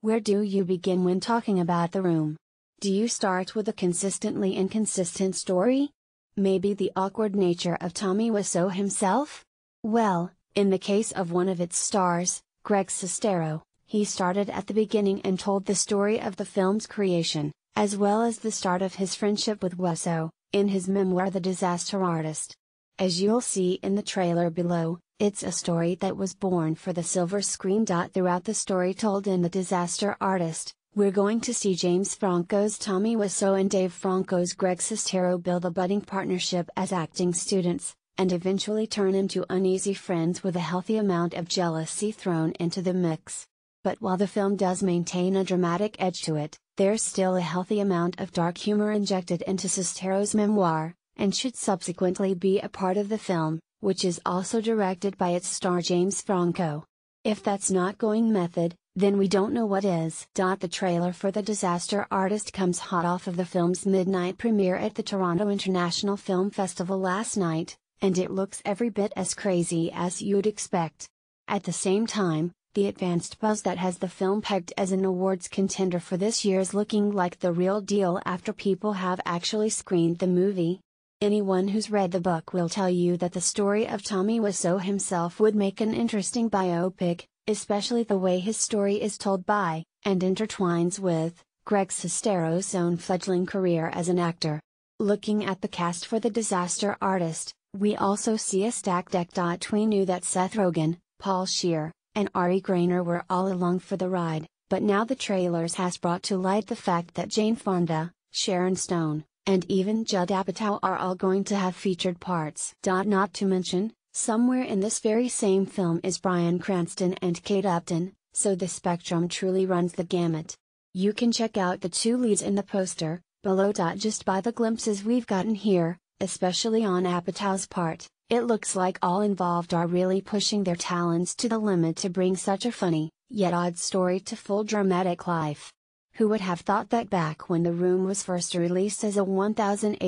Where do you begin when talking about The Room? Do you start with a consistently inconsistent story? Maybe the awkward nature of Tommy Wiseau himself? Well, in the case of one of its stars, Greg Sestero, he started at the beginning and told the story of the film's creation, as well as the start of his friendship with Wiseau, in his memoir The Disaster Artist. As you'll see in the trailer below, it's a story that was born for the silver screen. Throughout the story told in The Disaster Artist, we're going to see James Franco's Tommy Wiseau and Dave Franco's Greg Sestero build a budding partnership as acting students, and eventually turn into uneasy friends with a healthy amount of jealousy thrown into the mix. But while the film does maintain a dramatic edge to it, there's still a healthy amount of dark humor injected into Sestero's memoir, and should subsequently be a part of the film, which is also directed by its star James Franco. If that's not going method, then we don't know what is. The trailer for The Disaster Artist comes hot off of the film's midnight premiere at the Toronto International Film Festival last night, and it looks every bit as crazy as you'd expect. At the same time, the advanced buzz that has the film pegged as an awards contender for this year's looking like the real deal after people have actually screened the movie. Anyone who's read the book will tell you that the story of Tommy Wiseau himself would make an interesting biopic, especially the way his story is told by, and intertwines with, Greg Sestero's own fledgling career as an actor. Looking at the cast for The Disaster Artist, we also see a stacked deck. We knew that Seth Rogen, Paul Scheer, and Ari Grainer were all along for the ride, but now the trailers has brought to light the fact that Jane Fonda, Sharon Stone, and even Judd Apatow are all going to have featured parts. Not to mention, somewhere in this very same film is Bryan Cranston and Kate Upton, so the spectrum truly runs the gamut. You can check out the two leads in the poster, below. Just by the glimpses we've gotten here, especially on Apatow's part, it looks like all involved are really pushing their talents to the limit to bring such a funny, yet odd story to full dramatic life. Who would have thought that back when The Room was first released as a $1,800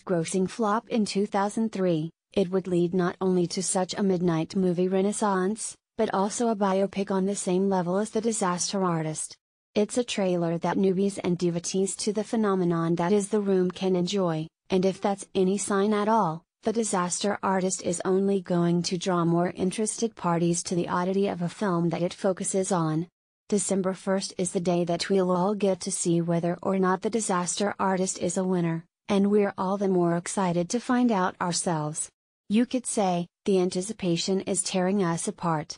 grossing flop in 2003, it would lead not only to such a midnight movie renaissance, but also a biopic on the same level as The Disaster Artist. It's a trailer that newbies and devotees to the phenomenon that is The Room can enjoy, and if that's any sign at all, The Disaster Artist is only going to draw more interested parties to the oddity of a film that it focuses on. December 1st is the day that we'll all get to see whether or not The Disaster Artist is a winner, and we're all the more excited to find out ourselves. You could say, the anticipation is tearing us apart.